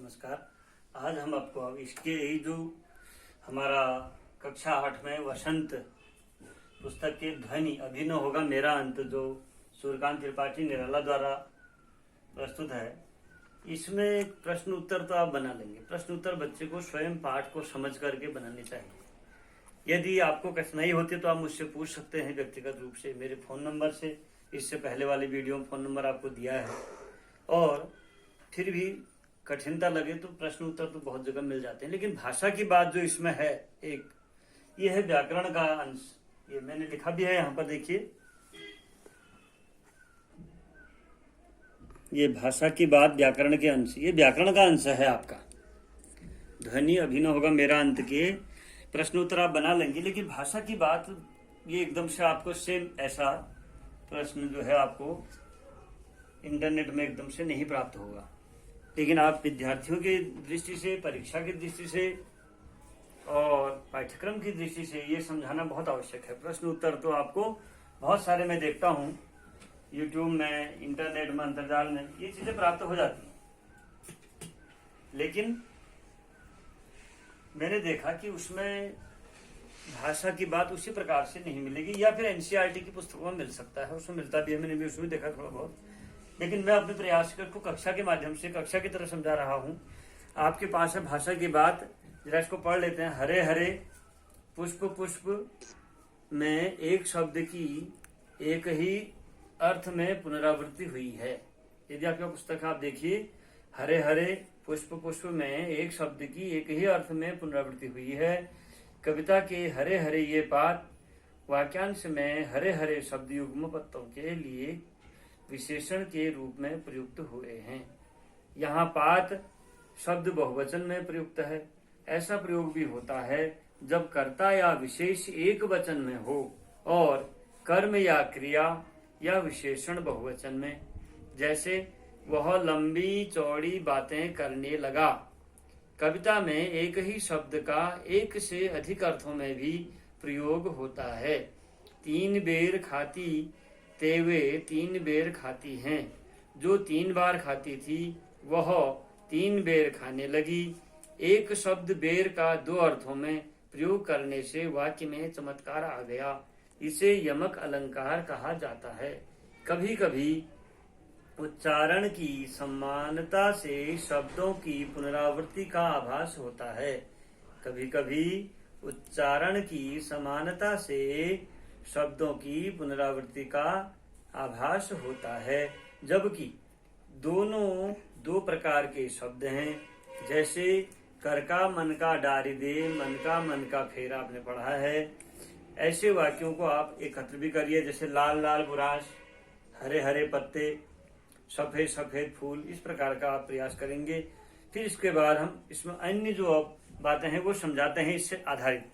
नमस्कार। आज हम आपको इसके ही जो हमारा कक्षा 8 में वसंत पुस्तक के ध्वनि अभी न होगा मेरा अंत जो सूर्यकांत त्रिपाठी निराला द्वारा प्रस्तुत है, इसमें प्रश्न उत्तर तो आप बना लेंगे। प्रश्न उत्तर बच्चे को स्वयं पाठ को समझ करके बनाने चाहिए। यदि आपको कठिनाई होती है तो आप मुझसे पूछ सकते हैं व्यक्तिगत रूप से मेरे फ़ोन नंबर से। इससे पहले वाले वीडियो में फ़ोन नंबर आपको दिया है। और फिर भी कठिनता लगे तो प्रश्न उत्तर तो बहुत जगह मिल जाते हैं, लेकिन भाषा की बात जो इसमें है एक, ये है व्याकरण का अंश। ये मैंने लिखा भी है यहाँ पर, देखिए, ये भाषा की बात व्याकरण के अंश, ये व्याकरण का अंश है आपका। ध्वनि अभिनव होगा मेरा अंत के प्रश्न उत्तर आप बना लेंगे, लेकिन भाषा की बात ये एकदम से आपको सेम ऐसा प्रश्न जो है आपको इंटरनेट में एकदम से नहीं प्राप्त होगा। लेकिन आप विद्यार्थियों की दृष्टि से, परीक्षा की दृष्टि से और पाठ्यक्रम की दृष्टि से ये समझाना बहुत आवश्यक है। प्रश्न उत्तर तो आपको बहुत सारे मैं देखता हूँ यूट्यूब में, इंटरनेट में, अंतर्जाल में, ये चीजें प्राप्त हो जाती हैं, लेकिन मैंने देखा कि उसमें भाषा की बात उसी प्रकार से नहीं मिलेगी, या फिर एनसीईआरटी की पुस्तकों में मिल सकता है, उसमें मिलता भी है, मैंने भी उसमें देखा थोड़ा बहुत। लेकिन मैं अपने प्रयास को कक्षा के माध्यम से, कक्षा की तरह समझा रहा हूँ। आपके पास है भाषा की बात, जरा इसको पढ़ लेते हैं। हरे हरे पुष्प पुष्प में एक शब्द की एक ही अर्थ में पुनरावृत्ति हुई है। यदि आपका पुस्तक आप देखिए, हरे हरे पुष्प पुष्प में एक शब्द की एक ही अर्थ में पुनरावृत्ति हुई है। कविता के हरे हरे ये पात वाक्यांश में हरे हरे शब्द युग्म पत्तों के लिए विशेषण के रूप में प्रयुक्त हुए हैं। यहाँ पात शब्द बहुवचन में प्रयुक्त है। ऐसा प्रयोग भी होता है जब कर्ता या विशेष एक वचन में हो और कर्म या क्रिया या विशेषण बहुवचन में। जैसे वह लंबी चौड़ी बातें करने लगा। कविता में एक ही शब्द का एक से अधिक अर्थों में भी प्रयोग होता है। 3 बेर खाती तेवे 3 बेर खाती हैं। जो 3 बार खाती थी वह 3 बेर खाने लगी। एक शब्द बेर का 2 अर्थों में प्रयोग करने से वाक्य में चमत्कार आ गया। इसे यमक अलंकार कहा जाता है। कभी कभी उच्चारण की समानता से शब्दों की पुनरावृत्ति का आभास होता है। कभी कभी उच्चारण की समानता से शब्दों की पुनरावृत्ति का आभास होता है, जबकि दोनों 2 प्रकार के शब्द हैं। जैसे कर का मन का डारी दे, मन का फेरा आपने पढ़ा है। ऐसे वाक्यों को आप एकत्र भी करिए, जैसे लाल लाल बुराश, हरे हरे पत्ते, सफेद सफेद फूल, इस प्रकार का आप प्रयास करेंगे। फिर इसके बाद हम इसमें अन्य जो बातें हैं वो समझाते हैं इससे आधारित।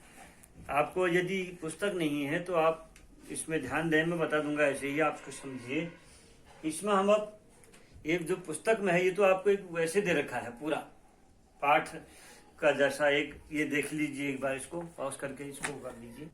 आपको यदि पुस्तक नहीं है तो आप इसमें ध्यान दें, मैं बता दूंगा, ऐसे ही आप इसको समझिए। इसमें हम अब एक जो पुस्तक में है ये तो आपको एक वैसे दे रखा है, पूरा पाठ का जैसा एक, ये देख लीजिए एक बार, इसको पॉज करके इसको कर लीजिए।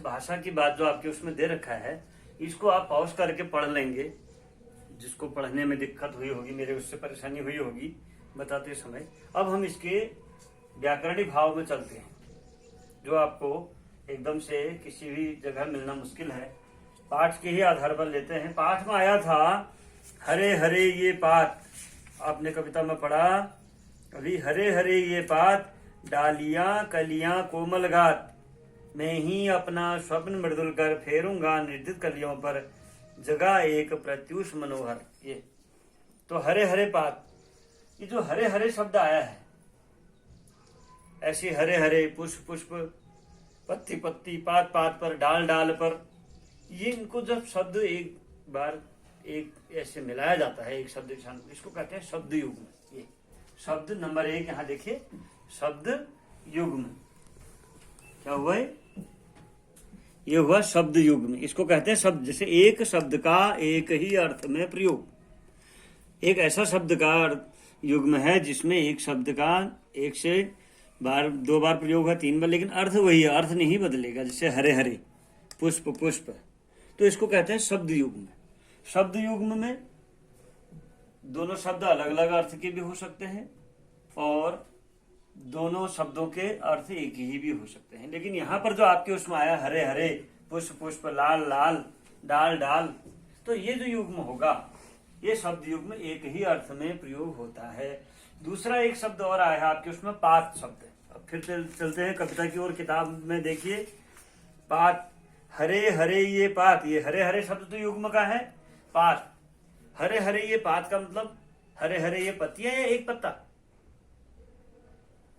भाषा की बात जो आपके उसमें दे रखा है, इसको आप पॉज करके पढ़ लेंगे। जिसको पढ़ने में दिक्कत हुई होगी, मेरे उससे परेशानी हुई होगी बताते समय। अब हम इसके व्याकरणिक भाव में चलते हैं, जो आपको एकदम से किसी भी जगह मिलना मुश्किल है। पाठ के ही आधार पर लेते हैं। पाठ में आया था हरे हरे ये पात, आपने कविता में पढ़ा अभी, हरे हरे ये पात डालियां कलियां कोमल गात, मैं ही अपना स्वप्न मृदुल कर फेरूंगा निर्दित कलियों पर, जगह एक प्रत्युष मनोहर। ये तो हरे हरे पात, ये जो हरे हरे शब्द आया है, ऐसे हरे हरे पुष्प पुष्प, पत्ती पत्ती, पात पात पर, डाल डाल पर, ये इनको जब शब्द एक बार एक ऐसे मिलाया जाता है एक शब्द के साथ, इसको कहते हैं शब्द युग्म। ये शब्द नंबर 1 यहाँ देखिए, शब्द युग्म क्या हुआ है? ये हुआ शब्द युग्म। इसको कहते हैं शब्द, जैसे एक शब्द का एक ही अर्थ में प्रयोग। एक ऐसा शब्द का युग्म है जिसमें एक शब्द का एक से दो बार प्रयोग है, 3 बार, लेकिन अर्थ वही है, अर्थ नहीं बदलेगा। जैसे हरे हरे, पुष्प पुष्प, तो इसको कहते हैं शब्द युग्म। शब्द युग्म में दोनों शब्द अलग अलग अर्थ के भी हो सकते हैं और दोनों शब्दों के अर्थ एक ही भी हो सकते हैं। लेकिन यहाँ पर जो आपके उसमें आया हरे हरे, पुष्प पुष्प, लाल लाल, डाल डाल, तो ये जो युग्म होगा ये शब्द युग्म एक ही अर्थ में प्रयोग होता है। दूसरा एक शब्द और आया है आपके उसमें पात शब्द। अब फिर चलते हैं कविता की ओर। किताब में देखिए, पात, हरे हरे ये पात, ये हरे हरे शब्द तो युग्म का है। पात, हरे हरे ये पात का मतलब हरे हरे ये पत्तियां या एक पत्ता?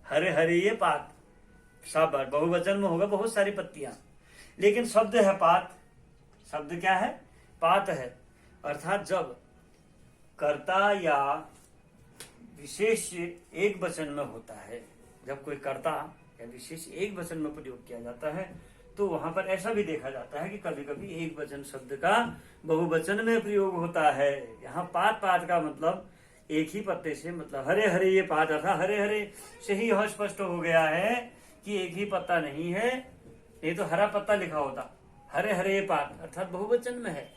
हरे हरे ये पात, सब बहुवचन में होगा, बहुत सारी पत्तियां, लेकिन शब्द है पात। शब्द क्या है? पात है। अर्थात जब कर्ता या विशेष एक वचन में होता है, जब कोई कर्ता या विशेष एक वचन में प्रयोग किया जाता है, तो वहां पर ऐसा भी देखा जाता है कि कभी कभी एक वचन शब्द का बहुवचन में प्रयोग होता है। यहाँ पात पात का मतलब एक ही पत्ते से, मतलब हरे हरे ये पात, अर्थात हरे हरे से ही यह स्पष्ट हो गया है कि एक ही पत्ता नहीं है, नहीं तो हरा पत्ता लिखा होता। हरे हरे ये पात अर्थात बहुवचन में है।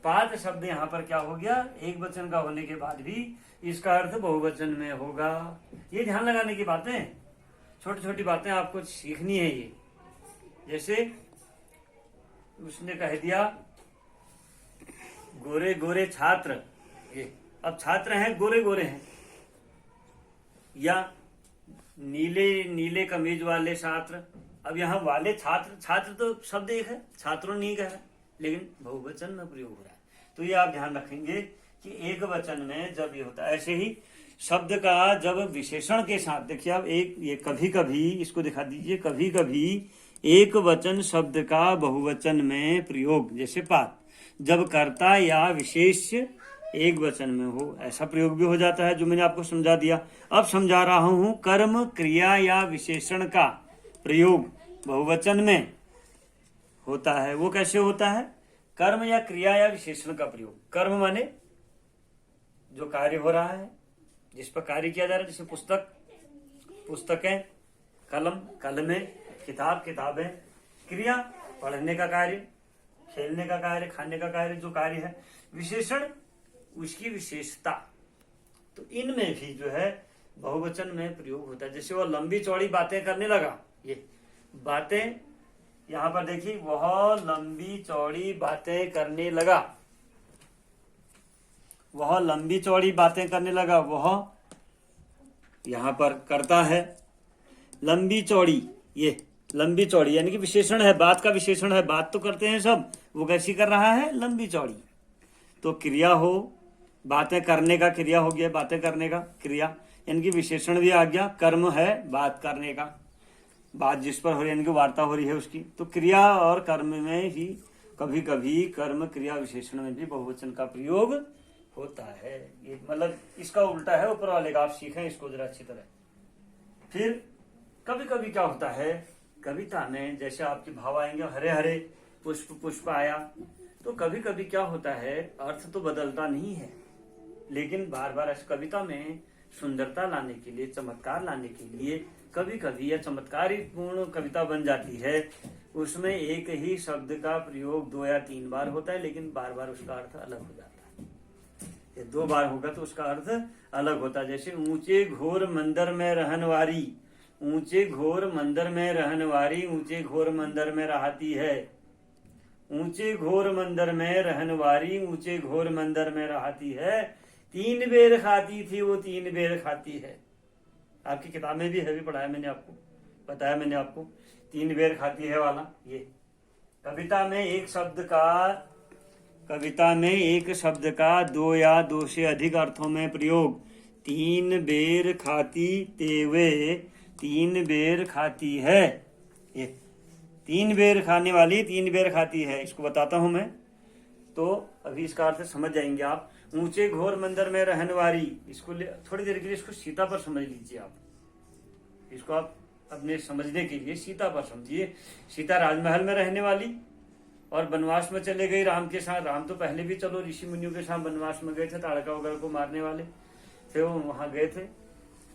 पात शब्द यहाँ पर क्या हो गया? एक वचन का होने के बाद भी इसका अर्थ बहुवचन में होगा। ये ध्यान लगाने की बातें, छोटी छोटी बातें आपको सीखनी है ये। जैसे उसने कह दिया गोरे गोरे छात्र, ये अब छात्र हैं, गोरे गोरे हैं, या नीले नीले कमीज वाले छात्र। अब यहाँ वाले छात्र, छात्र तो शब्द एक है, छात्रों नहीं कह रहा, लेकिन बहुवचन में प्रयोग हो रहा है। तो ये आप ध्यान रखेंगे कि एक वचन में जब ये होता है, ऐसे ही शब्द का जब विशेषण के साथ, देखिए आप एक ये कभी कभी इसको दिखा दीजिए, कभी कभी एक वचन शब्द का बहुवचन में प्रयोग, जैसे पात, जब कर्ता या विशेष एक वचन में हो, ऐसा प्रयोग भी हो जाता है, जो मैंने आपको समझा दिया। अब समझा रहा हूं, कर्म क्रिया या विशेषण का प्रयोग बहुवचन में होता है। वो कैसे होता है? कर्म या क्रिया या विशेषण का प्रयोग। कर्म माने जो कार्य हो रहा है, जिस पर कार्य किया जा रहा है, जैसे पुस्तक, पुस्तकें, कलम, कलमें, किताब, किताबें। क्रिया, पढ़ने का कार्य, खेलने का कार्य, खाने का कार्य, जो कार्य है। विशेषण, उसकी विशेषता। तो इनमें भी जो है बहुवचन में प्रयोग होता है। जैसे वो लंबी चौड़ी बातें करने लगा, ये बातें, यहां पर देखिए, वह लंबी चौड़ी बातें करने लगा, वह लंबी चौड़ी बातें करने लगा, वह यहां पर करता है। लंबी चौड़ी, ये लंबी चौड़ी यानी कि विशेषण है, बात का विशेषण है। बात तो करते हैं सब, वो कैसी कर रहा है? लंबी चौड़ी। तो क्रिया हो, बातें करने का क्रिया हो गया, बातें करने का क्रिया, यानी कि विशेषण भी आ गया। कर्म है बात करने का, बात जिस पर हो रही है, यानी कि वार्ता हो रही है उसकी। तो क्रिया और कर्म में ही कभी कभी कर्म क्रिया विशेषण में भी बहुवचन का प्रयोग होता है। ये मतलब इसका उल्टा है ऊपर वाले का, आप सीखें इसको जरा अच्छी तरह। फिर कभी कभी क्या होता है कविता में, जैसे आपके भाव आएंगे हरे हरे, पुष्प पुष्प आया, तो कभी कभी क्या होता है, अर्थ तो बदलता नहीं है, लेकिन बार बार इस कविता में सुंदरता लाने के लिए, चमत्कार लाने के लिए कभी कभी यह चमत्कारी पूर्ण कविता बन जाती है। उसमें एक ही शब्द का प्रयोग 2 या 3 बार होता है, लेकिन बार बार उसका अर्थ अलग हो जाता है। ये 2 बार होगा तो उसका अर्थ अलग होता है। जैसे ऊंचे घोर मंदिर में रहनवारी, ऊंचे घोर मंदिर में रहनवारी, ऊंचे घोर मंदिर में रहती है। ऊंचे घोर मंदिर में रहनवारी, ऊंचे घोर मंदिर में रहती है। 3 बेर खाती थी वो 3 बेर खाती है। आपकी किताब में भी है, भी पढ़ाया मैंने आपको, बताया मैंने आपको, 3 बेर खाती है वाला। ये कविता में एक शब्द का 2 या 2 से अधिक अर्थों में प्रयोग। 3 बेर खाती तेवे 3 बेर खाती है। ये 3 बेर खाने वाली 3 बेर खाती है, इसको बताता हूं मैं, तो अभी इसका अर्थ समझ जाएंगे आप। ऊंचे घोर मंदिर में रहनवारी, इसको थोड़ी देर के लिए इसको सीता पर समझ लीजिए आप, इसको आप अपने समझने के लिए सीता पर समझिए। सीता राजमहल में रहने वाली, और वनवास में चले गए राम के साथ। राम तो पहले भी चलो ऋषि मुनियों के साथ वनवास में गए थे, ताड़का वगैरह को मारने वाले थे, वो वहां गए थे।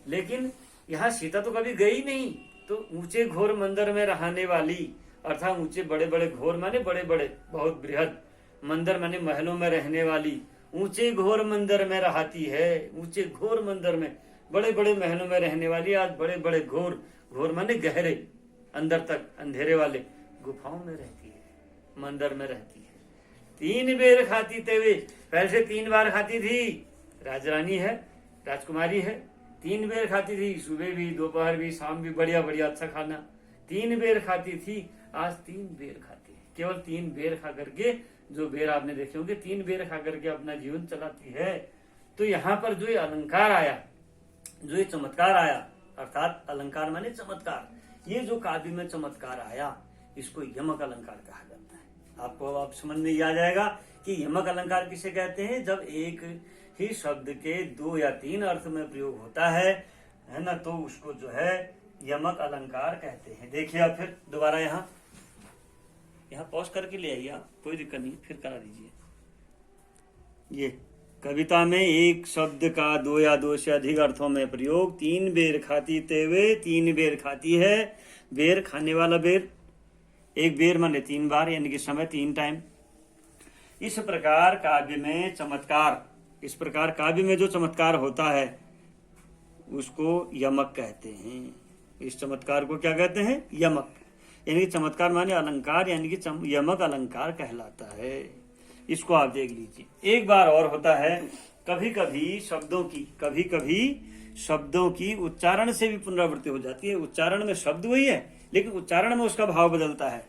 लेकिन यहाँ सीता तो कभी गई नहीं। तो ऊंचे घोर मंदिर में रहने वाली, अर्थात ऊंचे बड़े बड़े घोर माने बड़े बड़े बहुत बृहद, मंदिर माने महलों में रहने वाली, ऊंचे घोर मंदिर में रहती है। ऊंचे घोर मंदिर में बड़े बड़े महलों में रहने वाली आज बड़े बड़े घोर, घोर माने गहरे, अंदर तक अंधेरे वाले गुफाओं में रहती है, मंदिर में रहती है। 3 बेर खाती तेवे, पहले से 3 बार खाती थी। राजरानी है, राजकुमारी है, 3 बेर खाती थी, सुबह भी, दोपहर भी, शाम भी, बढ़िया बढ़िया अच्छा खाना 3 बेर खाती थी। आज 3 बेर खाती है। केवल 3 बेर खा करके, जो बेर आपने देखे होंगे, 3 बेर खा करके अपना जीवन चलाती है। तो यहाँ पर जो ये अलंकार आया, जो ये चमत्कार आया, अर्थात अलंकार माने चमत्कार, ये जो काव्य में चमत्कार आया, इसको यमक अलंकार कहा जाता है। आपको अब समझ में आ जाएगा कि यमक अलंकार किसे कहते हैं। जब एक ही शब्द के 2 या 3 अर्थ में प्रयोग होता है ना, तो उसको जो है यमक अलंकार कहते हैं। देखिए आप फिर दोबारा यहाँ पॉज करके ले आइए आप, कोई दिक्कत नहीं, फिर करा दीजिए। ये कविता में एक शब्द का 2 या 2 से अधिक अर्थों में प्रयोग। 3 बेर खाती तेवे, 3 बेर खाती है, बेर खाने वाला बेर, एक बेर माने 3 बार, यानी कि समय 3 टाइम। इस प्रकार काव्य में चमत्कार, इस प्रकार काव्य में जो चमत्कार होता है उसको यमक कहते हैं। इस चमत्कार को क्या कहते हैं? यमक, यानी कि चमत्कार माने अलंकार, यानी कि यमक अलंकार कहलाता है। इसको आप देख लीजिए। एक बार और होता है, कभी कभी शब्दों की उच्चारण से भी पुनरावृत्ति हो जाती है। उच्चारण में शब्द वही है, लेकिन उच्चारण में उसका भाव बदलता है।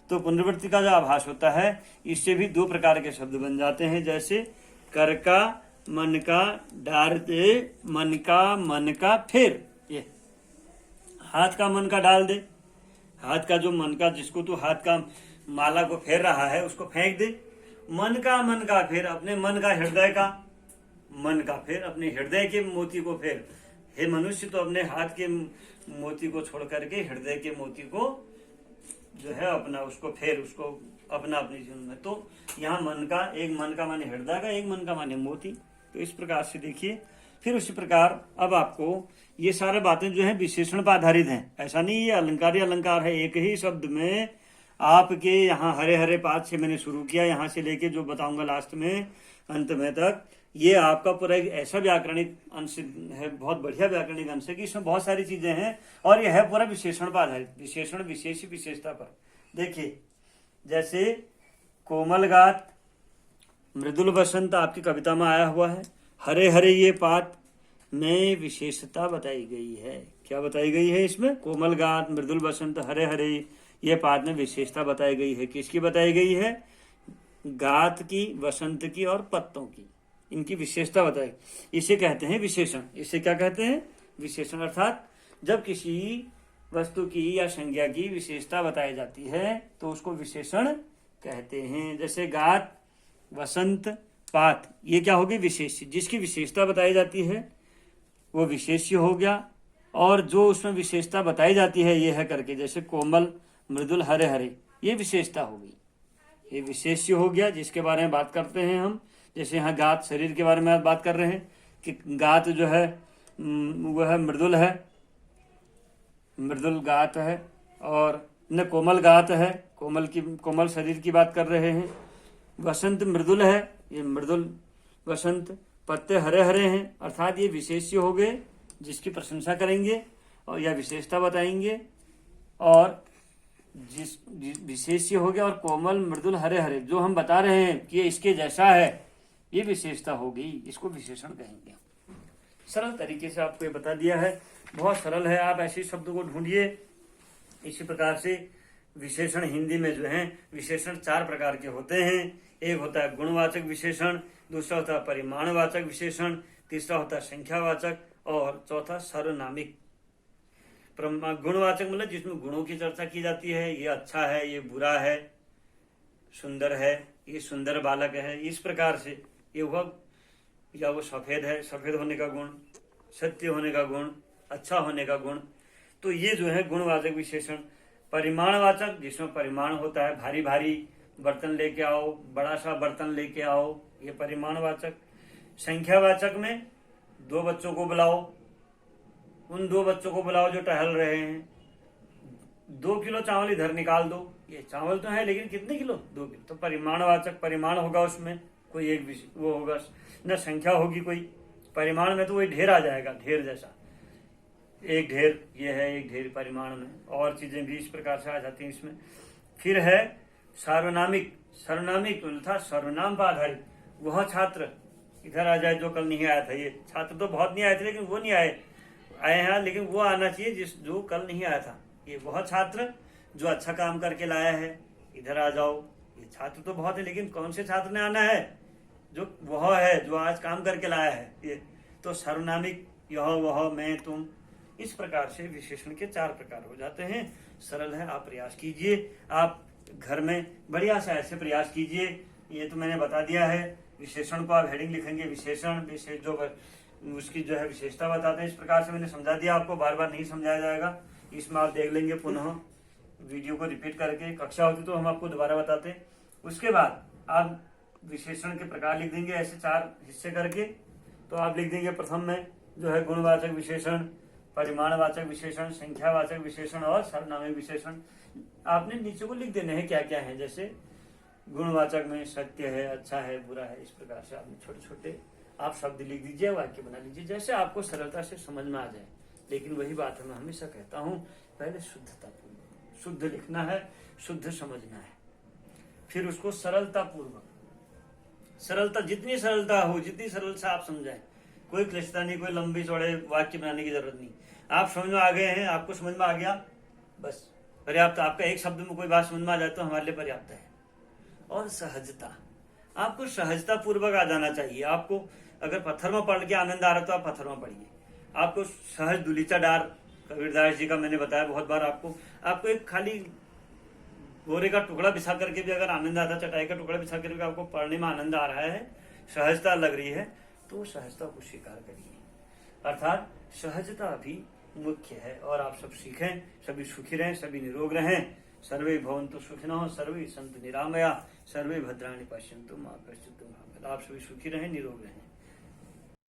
तो पुनरावृत्ति का जो आभास होता है, इससे भी 2 प्रकार के शब्द बन जाते हैं। जैसे कर का, मन का, डाल दे, मन का फिर, ये हाथ का मन का डाल दे, हाथ का जो मन का, जिसको तू हाथ का माला को फेर रहा है उसको फेंक दे। मन का फिर, अपने मन का, हृदय का मन का फिर, अपने हृदय के मोती को फेर। हे मनुष्य, तो अपने हाथ के मोती को छोड़ करके हृदय के मोती को जो है अपना, उसको फेर, उसको अपना अपने जीवन में। तो यहाँ मन का, एक मन का माने हृदय का, एक मन का माने मोती। तो इस प्रकार से देखिए। फिर उसी प्रकार अब आपको ये सारे बातें जो है विशेषण पर आधारित हैं। ऐसा नहीं ये अलंकार ही अलंकार है। एक ही शब्द में आपके यहाँ हरे हरे पाठ से मैंने शुरू किया, यहाँ से लेके जो बताऊंगा लास्ट में अंत में तक, ये आपका पूरा एक ऐसा व्याकरणिक अंश है, बहुत बढ़िया व्याकरणिक अंश है कि इसमें बहुत सारी चीजें हैं और यह है पूरा विशेषण पर आधारित, विशेषण विशेष विशेषता पर। देखिए जैसे कोमलगात, मृदुल बसंत आपकी कविता में आया हुआ है। हरे हरे ये पात में विशेषता बताई गई है। क्या बताई गई है इसमें? कोमलगात, मृदुल बसंत, हरे हरे ये पात में विशेषता बताई गई है। किसकी बताई गई है? गात की, वसंत की और पत्तों की, इनकी विशेषता बताई। इसे कहते हैं विशेषण। इसे क्या कहते हैं? विशेषण। अर्थात जब किसी वस्तु की या संज्ञा की विशेषता बताई जाती है तो उसको विशेषण कहते हैं। जैसे गात, वसंत, पात, ये क्या होगी? विशेष्य। जिसकी विशेषता बताई जाती है वो विशेष्य हो गया, और जो उसमें विशेषता बताई जाती है ये है करके, जैसे कोमल, मृदुल, हरे हरे, ये विशेषता होगी, ये विशेष्य हो गया जिसके बारे में बात करते हैं हम। जैसे यहाँ गात, शरीर के बारे में बात कर रहे हैं कि गात जो है वो है मृदुल है, मृदुल गात है, और न कोमल गात है, कोमल शरीर की बात कर रहे हैं। वसंत मृदुल है, ये मृदुल वसंत, पत्ते हरे हरे हैं, अर्थात ये विशेष्य हो गए जिसकी प्रशंसा करेंगे और या विशेषता बताएंगे। और जिस विशेष्य हो गया, और कोमल, मृदुल, हरे हरे जो हम बता रहे हैं कि इसके जैसा है, ये विशेषता हो गई, इसको विशेषण कहेंगे। सरल तरीके से आपको ये बता दिया है, बहुत सरल है। आप ऐसे शब्द को ढूंढिए। इसी प्रकार से विशेषण हिंदी में जो है विशेषण 4 प्रकार के होते हैं। एक होता है गुणवाचक विशेषण, दूसरा होता है परिमाणवाचक विशेषण, तीसरा होता है संख्यावाचक, और चौथा सर्वनामिक। गुणवाचक मतलब जिसमें गुणों की चर्चा की जाती है, ये अच्छा है, ये बुरा है, सुंदर है, ये सुंदर बालक है, इस प्रकार से ये हुआ। या वो सफेद है, सफेद होने का गुण, सत्य होने का गुण, अच्छा होने का गुण। तो ये जो है गुणवाचक विशेषण। परिमाणवाचक, जिसमें परिमाण होता है, भारी भारी, बर्तन लेके आओ, बड़ा सा बर्तन लेके आओ, ये परिमाणवाचक। संख्यावाचक में 2 बच्चों को बुलाओ, उन 2 बच्चों को बुलाओ जो टहल रहे हैं। 2 किलो चावल इधर निकाल दो, ये चावल तो है लेकिन कितने किलो, 2 किलो। तो परिमाणवाचक, परिमाण होगा उसमें कोई एक वो होगा न, संख्या होगी कोई। परिमाण में तो वही ढेर आ जाएगा, ढेर जैसा, एक ढेर ये है, एक ढेर परिमाण में। और चीजें भी इस प्रकार से आ जाती हैं इसमें। फिर है सार्वनामिक। सार्वनामिक था सर्वनाम पर आधारित। वह छात्र इधर आ जाए जो कल नहीं आया था। ये छात्र तो बहुत नहीं आए थे लेकिन वो नहीं आए हैं, लेकिन वो आना चाहिए जो कल नहीं आया था। ये वह छात्र जो अच्छा काम करके लाया है, इधर आ जाओ। ये छात्र तो बहुत है लेकिन कौन से छात्र ने आना है, जो वह है जो आज काम करके लाया है। ये तो सर्वनामिक, यह वह मैं तुम, इस प्रकार से विशेषण के 4 प्रकार हो जाते हैं। सरल है, आप प्रयास कीजिए। आप घर में बढ़िया से ऐसे प्रयास कीजिए। ये तो मैंने बता दिया है। विशेषण को आप हेडिंग लिखेंगे, विशेषण विशेष जो उसकी जो है विशेषता बताते हैं। इस प्रकार से मैंने समझा दिया आपको, बार बार नहीं समझाया जाएगा। इसमें आप देख लेंगे पुनः वीडियो को रिपीट करके। कक्षा होती तो हम आपको दोबारा बताते। उसके बाद आप विशेषण के प्रकार लिख देंगे ऐसे 4 हिस्से करके। तो आप लिख देंगे प्रथम में जो है गुणवाचक विशेषण, परिमाणवाचक विशेषण, संख्यावाचक विशेषण और सर्वनामिक विशेषण। आपने नीचे को लिख देने हैं क्या क्या है। जैसे गुणवाचक में सत्य है, अच्छा है, बुरा है। इस प्रकार से आपने छोटे छोटे आप शब्द लिख दीजिए, वाक्य बना लीजिए, जैसे आपको सरलता से समझ में आ जाए। लेकिन वही बात मैं हमेशा कहता हूँ, पहले शुद्धता पूर्वक शुद्ध लिखना है, शुद्ध समझना है, फिर उसको सरलता पूर्वक, सरलता जितनी सरलता हो, जितनी सरल से आप समझाएं, कोई क्लिष्टता नहीं, कोई लंबी चौड़े वाक्य बनाने की जरूरत नहीं। आप समझ में आ गए हैं, आपको समझ में आ गया, बस पर्याप्त। आपका एक शब्द में कोई बात समझ में आ जाए तो हमारे लिए पर्याप्त है। और सहजता, आपको सहजता पूर्वक आ जाना चाहिए। आपको अगर पत्थर में पढ़ के आनंद आ रहा तो आप पत्थर में पढ़िए। आपको सहज दुलीचा डार, कबीरदास जी का मैंने बताया बहुत बार आपको एक खाली गोरे का टुकड़ा बिछा करके भी अगर आनंद आता, चटाई का टुकड़ा बिछा करके आपको पढ़ने में आनंद आ रहा है, सहजता लग रही है, तो सहजता को स्वीकार करिए। अर्थात सहजता भी मुख्य है। और आप सब सीखें, सभी सुखी रहें, सभी निरोग रहें। सर्वे भवन्तु सुखिनः, सर्वे सन्तु निरामया, सर्वे भद्राणि पश्यन्तु मा कश्चित् दुःखभाग्। आप सभी सुखी रहें, निरोग रहें।